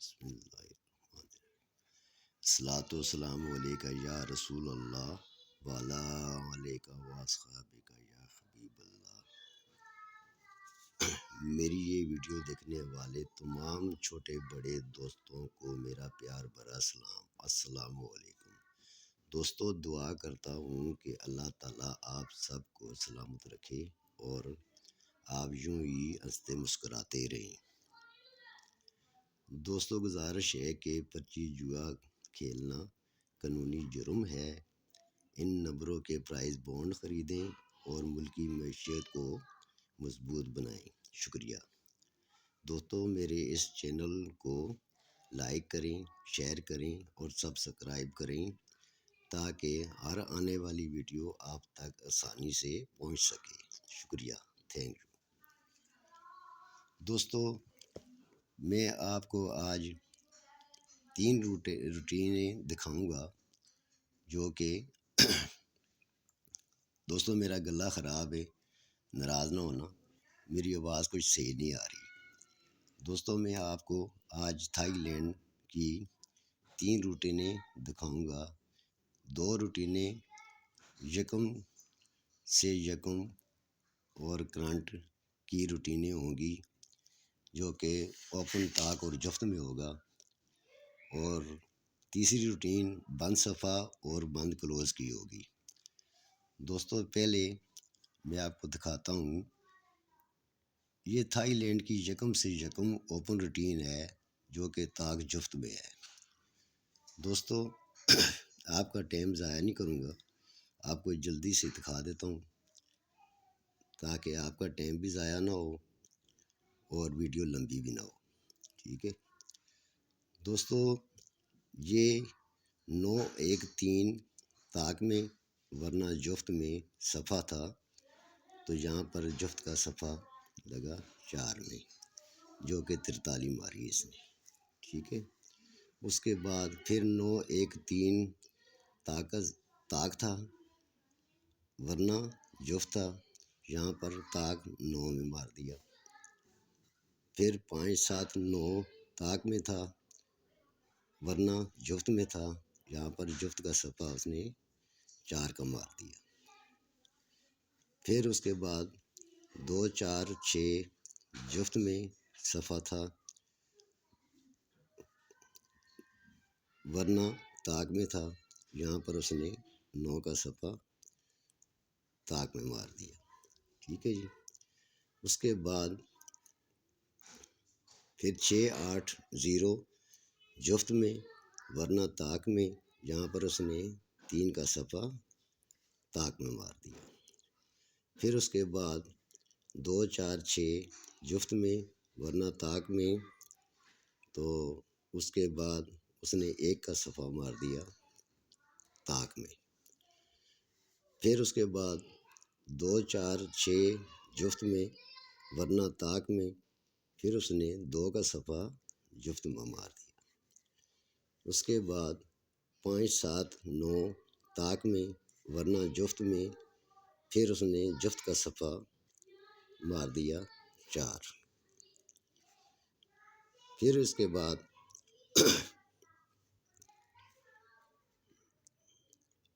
بسم اللہ الصلاۃ والسلام علیکہ یا رسول اللہ وعلی علیکہ واصحابک یا حبیب اللہ۔ میری یہ ویڈیو دیکھنے والے تمام چھوٹے بڑے دوستوں کو میرا پیار بھرا سلام، السلام علیکم۔ دوستو، دعا کرتا ہوں کہ اللہ تعالیٰ آپ سب کو سلامت رکھے اور آپ یوں ہی ہنستے مسکراتے رہیں۔ دوستو، گزارش ہے کہ پرچی جوا کھیلنا قانونی جرم ہے۔ ان نمبروں کے پرائز بانڈ خریدیں اور ملکی معیشت کو مضبوط بنائیں۔ شکریہ۔ دوستو، میرے اس چینل کو لائک کریں، شیئر کریں اور سبسکرائب کریں تاکہ ہر آنے والی ویڈیو آپ تک آسانی سے پہنچ سکے۔ شکریہ، تھینک یو۔ دوستو، میں آپ کو آج 3 روٹینیں دکھاؤں گا جو کہ دوستو میرا گلا خراب ہے، ناراض نہ ہونا، میری آواز کچھ صحیح نہیں آ رہی۔ دوستو، میں آپ کو آج تھائی لینڈ کی 3 روٹینیں دکھاؤں گا۔ 2 روٹینیں یکم سے یکم اور کرنٹ کی روٹینیں ہوں گی جو کہ اوپن طاق اور جفت میں ہوگا، اور تیسری روٹین بند صفحہ اور بند کلوز کی ہوگی۔ دوستو، پہلے میں آپ کو دکھاتا ہوں، یہ تھائی لینڈ کی یکم سے یکم اوپن روٹین ہے جو کہ طاق جفت میں ہے۔ دوستو، آپ کا ٹائم ضائع نہیں کروں گا، آپ کو جلدی سے دکھا دیتا ہوں تاکہ آپ کا ٹائم بھی ضائع نہ ہو اور ویڈیو لمبی بھی نہ ہو، ٹھیک ہے۔ دوستو، یہ 9-1-3 طاق میں ورنہ جفت میں صفحہ تھا، تو یہاں پر جفت کا صفحہ لگا 4 میں جو کہ 43 ماری اس نے، ٹھیک ہے۔ اس کے بعد پھر 9-1-3 طاق تھا ورنہ جفت تھا، یہاں پر طاق 9 میں مار دیا۔ پھر 5-7-9 طاق میں تھا ورنہ جفت میں تھا، یہاں پر جفت کا صفحہ اس نے 4 کا مار دیا۔ پھر اس کے بعد 2-4-6 جفت میں صفحہ تھا ورنہ طاق میں تھا، یہاں پر اس نے 9 کا صفحہ طاق میں مار دیا، ٹھیک ہے جی۔ اس کے بعد پھر 6-8-0 جفت میں ورنہ طاق میں، یہاں پر اس نے 3 کا صفحہ طاق میں مار دیا۔ پھر اس کے بعد 2-4-6 جفت میں ورنہ طاق میں، تو اس کے بعد اس نے 1 کا صفحہ مار دیا طاق میں۔ پھر اس کے بعد 2-4-6 جفت میں ورنہ طاق میں، پھر اس نے 2 کا صفحہ جفت میں مار دیا۔ اس کے بعد 5-7-9 طاق میں ورنہ جفت میں، پھر اس نے جفت کا صفحہ مار دیا 4۔ پھر اس کے بعد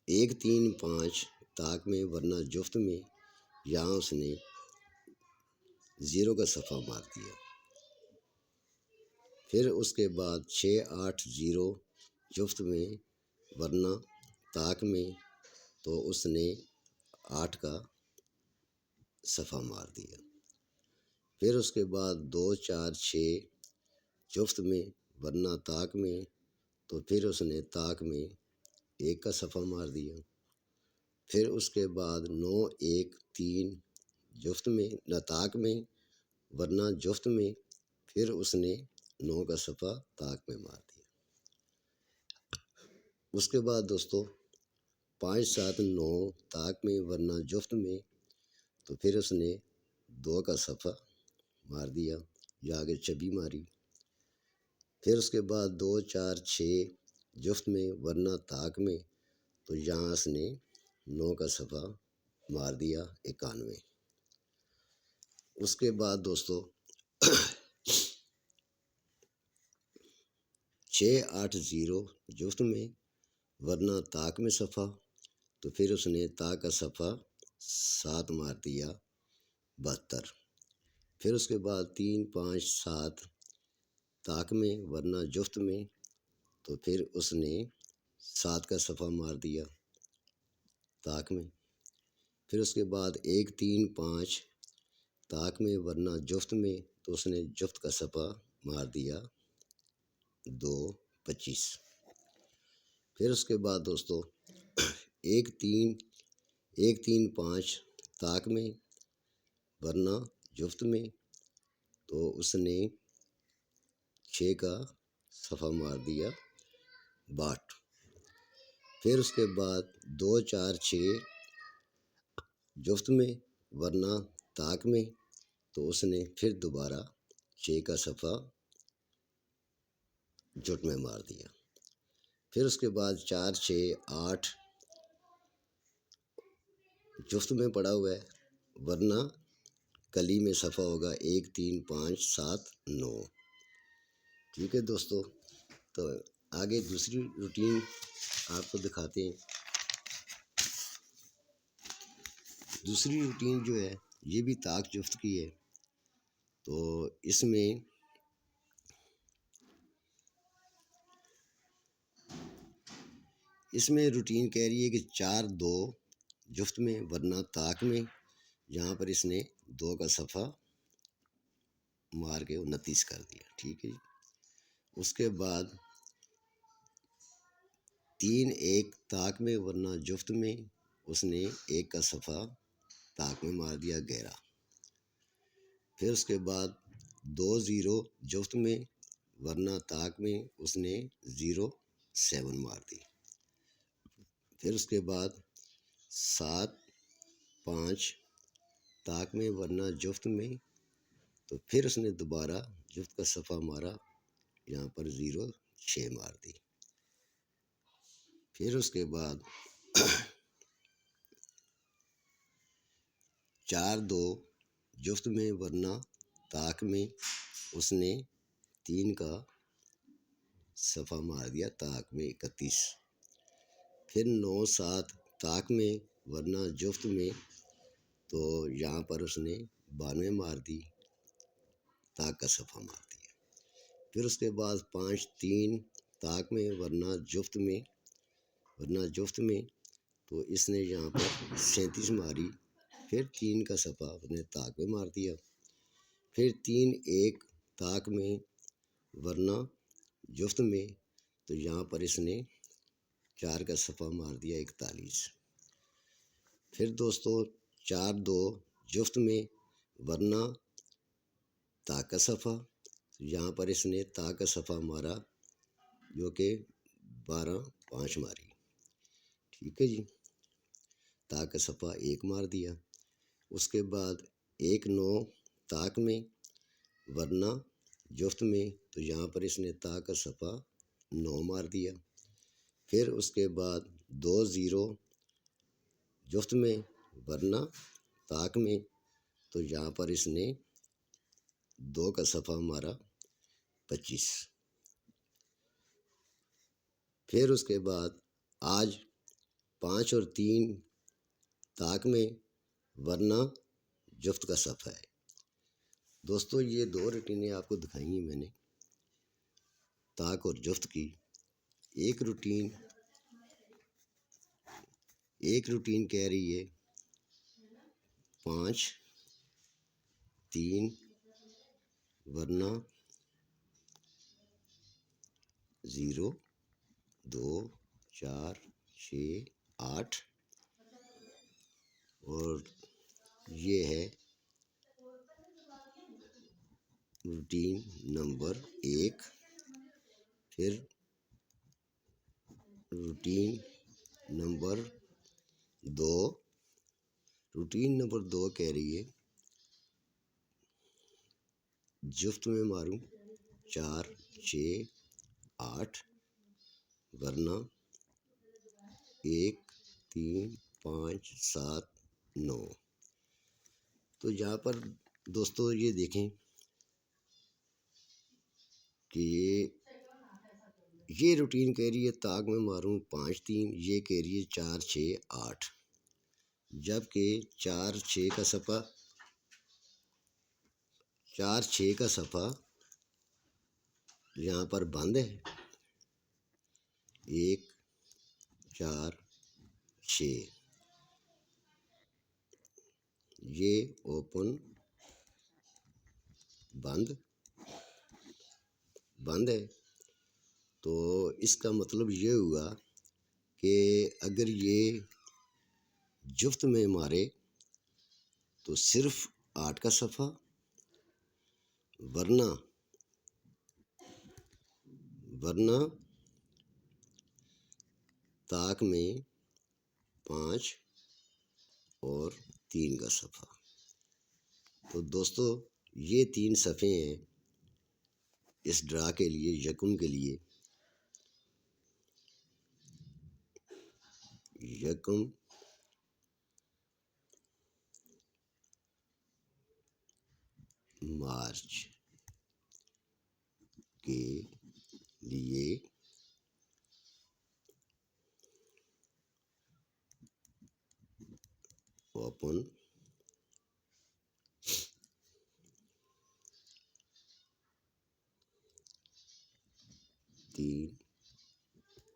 1-3-5 طاق میں ورنہ جفت میں، یہاں اس نے 0 کا صفحہ مار دیا۔ پھر اس کے بعد 6-8-0 جفت میں ورنہ طاق میں، تو اس نے 8 کا صفحہ مار دیا۔ پھر اس کے بعد 2-4-6 جفت میں ورنہ طاق میں، تو پھر اس نے طاق میں 1 کا صفحہ مار دیا۔ پھر اس کے بعد 9-1-3 جفت میں طاق میں ورنہ جفت میں، پھر اس نے 9 کا صفحہ طاق میں مار دیا۔ اس کے بعد دوستو 5-7-9 طاق میں ورنہ جفت میں، تو پھر اس نے 2 کا صفحہ مار دیا، یا آگے چبی ماری۔ پھر اس کے بعد 2-4-6 جفت میں ورنہ طاق میں، تو یہاں اس نے 9 کا صفحہ مار دیا 91۔ اس کے بعد دوستو 680 جفت میں ورنہ طاق میں صفحہ، تو پھر اس نے طاق کا صفحہ 7 مار دیا 72۔ پھر اس کے بعد 3 5 7 طاق میں ورنہ جفت میں، تو پھر اس نے 7 کا صفحہ مار دیا طاق میں۔ پھر اس کے بعد 1 3 5 طاق میں ورنہ جفت میں، تو اس نے جفت کا صفحہ مار دیا 2 25۔ پھر اس کے بعد دوستو 1 3 5 طاق میں ورنہ جفت میں، تو اس نے 6 کا صفحہ مار دیا 62۔ پھر اس کے بعد 2 4 6 جفت میں ورنہ طاق میں، تو اس نے پھر دوبارہ 6 کا صفحہ جٹ میں مار دیا۔ پھر اس کے بعد 4 6 8 جفت میں پڑا ہوا ہے ورنہ کلی میں صفحہ ہوگا 1 3 5 7 9۔ ٹھیک ہے دوستو، تو آگے دوسری روٹین آپ کو دکھاتے ہیں۔ دوسری روٹین جو ہے یہ بھی طاق جفت کی ہے، تو اس میں روٹین کہہ رہی ہے کہ 4 2 جفت میں ورنہ طاق میں، یہاں پر اس نے 2 کا صفحہ مار کے 29 کر دیا۔ ٹھیک ہے جی۔ اس کے بعد 3 1 طاق میں ورنہ جفت میں، اس نے 1 کا صفحہ طاق میں مار دیا 11۔ پھر اس کے بعد 2 0 جفت میں ورنہ طاق میں، اس نے 0 7 مار دی۔ پھر اس کے بعد 7 5 طاق میں ورنہ جفت میں، تو پھر اس نے دوبارہ جفت کا صفحہ مارا، یہاں پر 0 6 مار دی۔ پھر اس کے بعد 4 2 جفت میں ورنہ طاق میں، اس نے 3 کا صفحہ مار دیا طاق میں 31۔ پھر 9 7 طاق میں ورنہ جفت میں، تو یہاں پر اس نے 92 مار دی، طاق کا صفحہ مار دیا۔ پھر اس کے بعد 5 3 طاق میں ورنہ جفت میں، تو اس نے یہاں پر 37 ماری، پھر 3 کا صفحہ اس نے طاق میں مار دیا۔ پھر 3 1 طاق میں ورنہ جفت میں، تو یہاں پر اس نے 4 کا صفحہ مار دیا 41۔ پھر دوستو 4 2 جفت میں ورنہ طاق کا صفحہ، یہاں پر اس نے طاق کا صفحہ مارا جو کہ 12 5 ماری۔ ٹھیک ہے جی، طاق کا صفحہ 1 مار دیا۔ اس کے بعد 1 9 طاق میں ورنہ جفت میں، تو یہاں پر اس نے طاق کا صفحہ 9 مار دیا۔ پھر اس کے بعد 2 0 جفت میں ورنہ طاق میں، تو یہاں پر اس نے 2 کا صفحہ مارا 25۔ پھر اس کے بعد آج 5 اور 3 طاق میں ورنہ جفت کا صفحہ ہے۔ دوستو یہ 2 روٹینیں آپ کو دکھائی ہیں میں نے طاق اور جفت کی۔ ایک روٹین کہہ رہی ہے 5 3 ورنہ 0 2 4 6 8، اور یہ ہے روٹین نمبر 1۔ پھر روٹین نمبر 2 کہہ رہی ہے جفت میں ماروں 4 6 8 ورنہ 1 3 5 7 9۔ تو یہاں پر دوستو یہ دیکھیں کہ یہ یہ روٹین کہہ رہی ہے طاق میں ماروں 5 3، یہ کہہ رہی ہے 4 6 8، جبکہ 4 6 کا صفحہ یہاں پر بند ہے، 1 4 6، یہ اوپن بند ہے، تو اس کا مطلب یہ ہوا کہ اگر یہ جفت میں مارے تو صرف 8 کا صفحہ، ورنہ طاق میں 5 اور 3 کا صفحہ۔ تو دوستو یہ 3 صفحے ہیں اس ڈرا کے لیے، یکم کے لیے، یکم مارچ کے لیے اوپن 3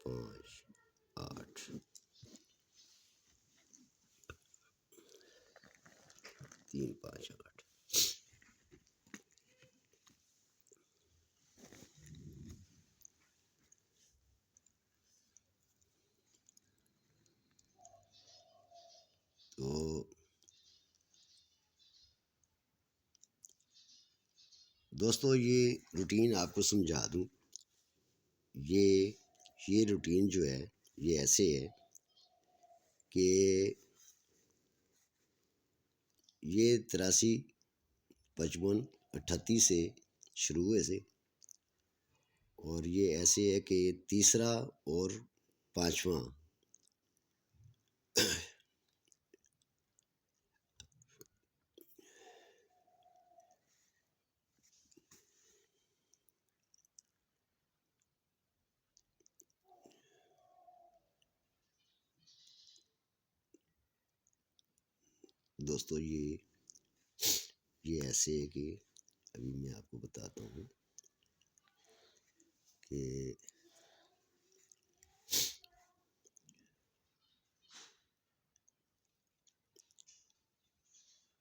5 8، 3 5 8۔ تو دوستو یہ روٹین آپ کو سمجھا دوں، یہ روٹین جو ہے یہ ایسے ہے کہ یہ 83 55 38 سے شروع ہوئے سے، اور یہ ایسے ہے کہ تیسرا اور 5واں دوستو یہ ایسے ہے کہ ابھی میں آپ کو بتاتا ہوں کہ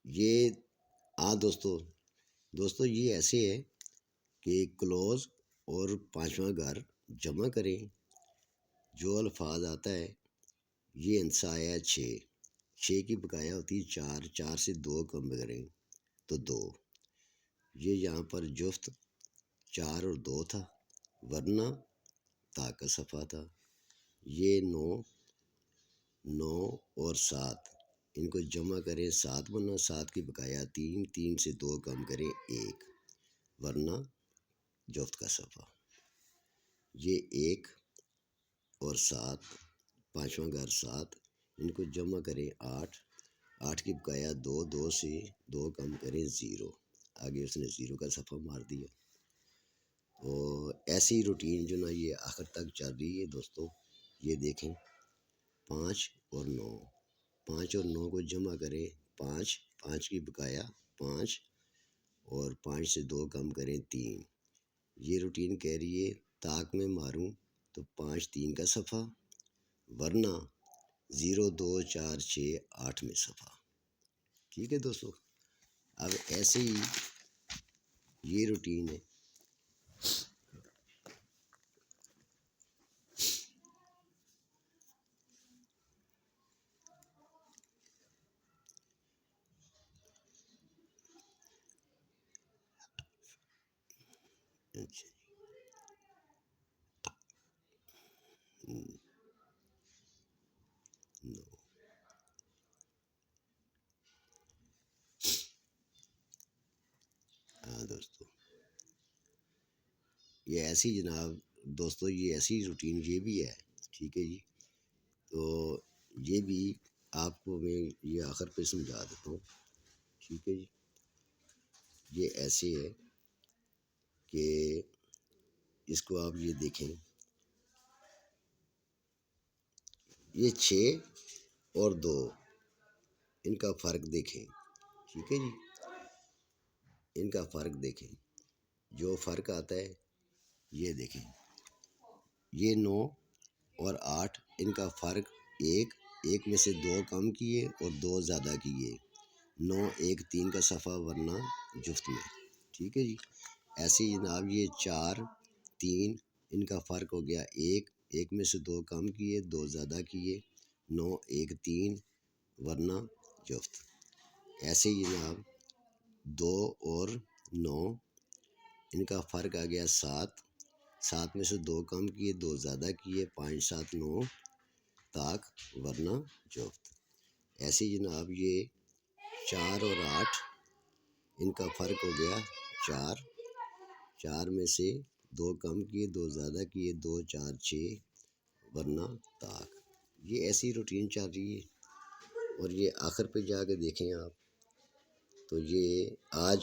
یہ دوستو یہ ایسے ہے کہ کلوز اور 5واں گھر جمع کریں، جو الفاظ آتا ہے یہ انسا آیا 6 کی بقایا ہوتی ہے 4 سے 2 کم کریں تو 2، یہ یہاں پر جفت 4 اور 2 تھا، ورنہ طاق کا صفحہ تھا، یہ 9 اور 7، ان کو جمع کریں 7 بنا، 7 کی بقایا 3 سے 2 کم کریں 1، ورنہ جفت کا صفحہ، یہ 1 اور 7، 5واں گھر 7، ان کو جمع کریں 8 کی بقایا 2 سے 2 کم کریں 0، آگے اس نے 0 کا صفحہ مار دیا۔ اور ایسی روٹین جو نا یہ آخر تک چل رہی ہے دوستو، یہ دیکھیں 5 اور 9 کو جمع کریں 5 کی بقایا 5 اور 5 سے 2 کم کریں 3، یہ روٹین کہہ رہی ہے طاق میں ماروں تو 5 3 کا صفحہ، ورنہ 0 2 4 6 8 میں صفحہ۔ ٹھیک ہے دوستو، اب ایسے ہی یہ روٹین ہے۔ اچھا ہاں دوستو، یہ ایسی جناب دوستو یہ ایسی روٹین یہ بھی ہے، ٹھیک ہے جی، تو یہ بھی آپ کو میں یہ آخر پہ سمجھا دیتا ہوں، ٹھیک ہے جی۔ یہ ایسے ہے کہ اس کو آپ یہ دیکھیں یہ 6 اور 2 ان کا فرق دیکھیں، ٹھیک ہے جی، ان کا فرق دیکھیں، جو فرق آتا ہے یہ دیکھیں، یہ 9 اور 8 ان کا فرق ایک میں سے 2 کم کیے اور 2 زیادہ کیے، 9 1 3 کا صفحہ ورنہ جفت میں، ٹھیک ہے جی۔ ایسے ہی جناب یہ 4 3 ان کا فرق ہو گیا ایک میں سے 2 کم کیے 2 زیادہ کیے، 9 1 3 ورنہ جفت۔ ایسے ہی جناب 2 اور 9 ان کا فرق آ گیا 7 میں سے 2 کم کیے 2 زیادہ کیے، 5 7 9 طاق ورنہ جفت۔ ایسے ہی جناب یہ 4 اور 8 ان کا فرق ہو گیا 4 میں سے 2 کم کیے 2 زیادہ کیے، 2 4 6 ورنہ طاق۔ یہ ایسی روٹین چل رہی ہے، اور یہ آخر پہ جا کے دیکھیں آپ تو یہ آج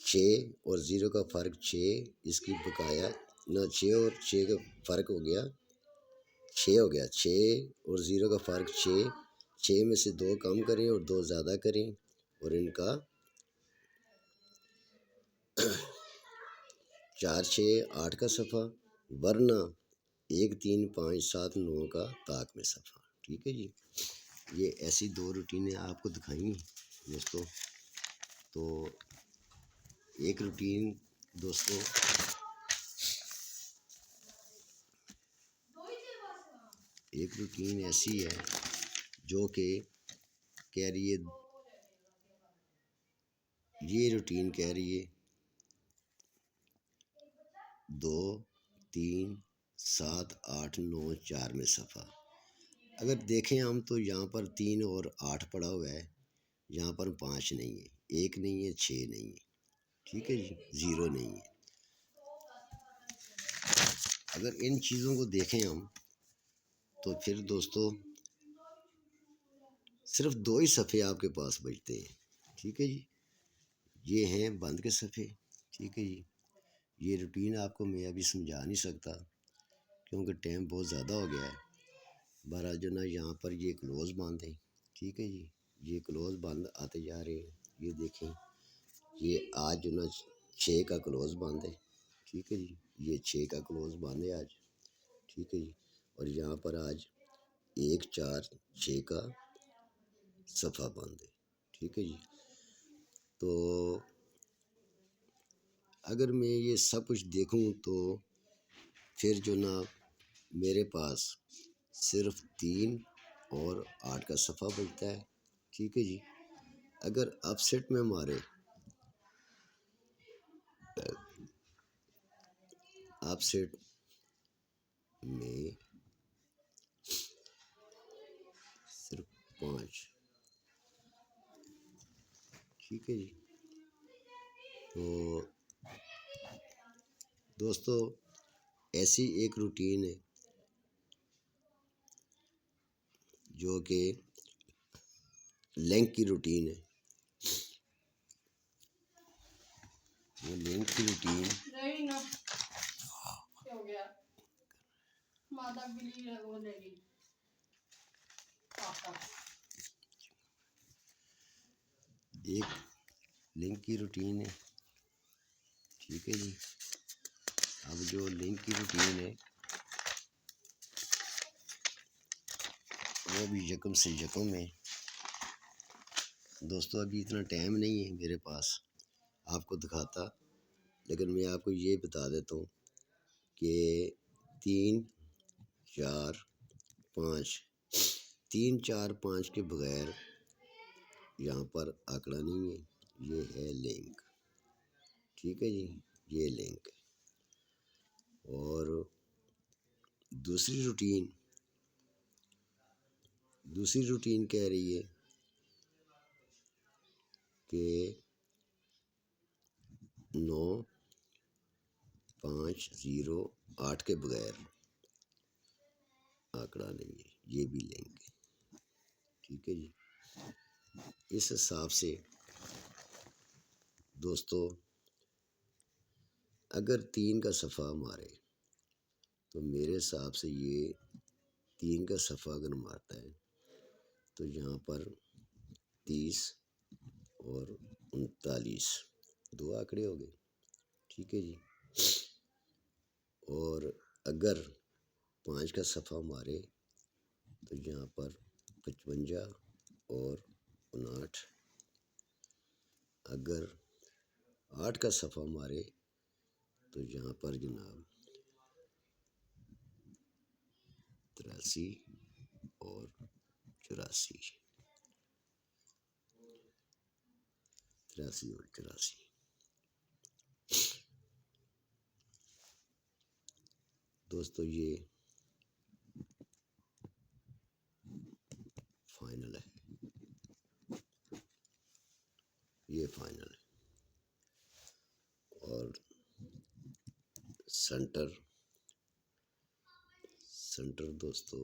6 اور 0 کا فرق 6، اس کی بقایا نہ 6 اور 6 کا فرق ہو گیا 6 اور 0 کا فرق 6 میں سے 2 کم کریں اور 2 زیادہ کریں، اور ان کا 4 6 8 کا صفحہ ورنہ 1 3 5 7 9 کا طاق میں صفحہ، ٹھیک ہے جی۔ یہ ایسی 2 روٹینیں آپ کو دکھائیں دوستوں۔ تو ایک روٹین دوستوں ایسی ہے جو کہ کہہ رہی ہے، یہ روٹین کہہ رہی ہے 2 3 7 8 9 4 میں صفحہ۔ اگر دیکھیں ہم تو یہاں پر 3 اور 8 پڑا ہوا ہے، یہاں پر 5 نہیں ہے، 1 نہیں ہے، 6 نہیں ہے، ٹھیک ہے جی، 0 نہیں ہے۔ اگر ان چیزوں کو دیکھیں ہم تو پھر دوستو صرف 2 ہی صفحے آپ کے پاس بچتے ہیں، ٹھیک ہے جی، یہ ہیں بند کے صفحے، ٹھیک ہے جی۔ یہ روٹین آپ کو میں ابھی سمجھا نہیں سکتا کیونکہ ٹائم بہت زیادہ ہو گیا ہے۔ بہرحال جو نا یہاں پر یہ کلوز بند ہے، ٹھیک ہے جی، یہ کلوز بند آتے جا رہے ہیں، یہ دیکھیں، یہ آج جو نا 6 کا کلوز بند ہے، ٹھیک ہے جی، یہ 6 کا کلوز بند ہے آج، ٹھیک ہے جی، اور یہاں پر آج 1 4 6 کا صفحہ بند ہے، ٹھیک ہے جی۔ تو اگر میں یہ سب کچھ دیکھوں تو پھر جو نا میرے پاس صرف 3 اور 8 کا صفحہ بچتا ہے، ٹھیک ہے جی۔ اگر اپ سیٹ میں ہمارے اپ سیٹ میں صرف 5، ٹھیک ہے جی۔ تو دوستو ایسی ایک روٹین ہے جو کہ لنک کی روٹین ہے، وہ لنک کی روٹین ایک لنک کی روٹین ہے، ٹھیک ہے جی۔ اب جو لنک کی روٹین ہے وہ بھی یکم سے یکم ہے دوستو۔ ابھی اتنا ٹائم نہیں ہے میرے پاس آپ کو دکھاتا، لیکن میں آپ کو یہ بتا دیتا ہوں کہ 3 4 5 کے بغیر یہاں پر آنکڑا نہیں ہے، یہ ہے لنک، ٹھیک ہے جی، یہ لنک ہے۔ اور دوسری روٹین کہہ رہی ہے کہ 9 5 0 8 کے بغیر آنکڑا نہیں ہے، یہ بھی لنک ہے، ٹھیک ہے جی۔ اس حساب سے دوستو اگر 3 کا صفحہ مارے تو میرے حساب سے یہ 3 کا صفحہ اگر مارتا ہے تو یہاں پر 30 اور 39 2 آنکڑے ہو گئے، ٹھیک ہے جی۔ اور اگر 5 کا صفحہ مارے تو یہاں پر 55 اور 59، اگر 8 کا صفحہ مارے تو یہاں پر جناب 83 اور 84، 83 اور 84۔ دوستو یہ فائنل ہے، یہ فائنل ہے۔ اور سینٹر دوستو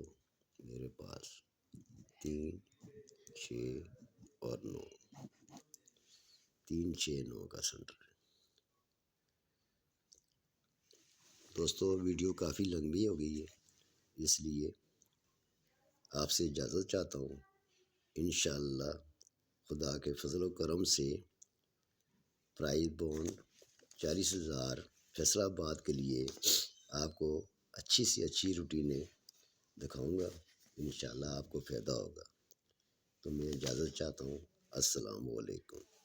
میرے پاس 3 6 اور 9، 3 6 9 کا سینٹر ہے۔ دوستو ویڈیو کافی لمبی ہو گئی ہے، اس لیے آپ سے اجازت چاہتا ہوں۔ انشاءاللہ خدا کے فضل و کرم سے پرائز بونڈ 40,000 فیصل آباد کے لیے آپ کو اچھی سے اچھی روٹینیں دکھاؤں گا، انشاءاللہ آپ کو فائدہ ہوگا۔ تو میں اجازت چاہتا ہوں، السلام علیکم۔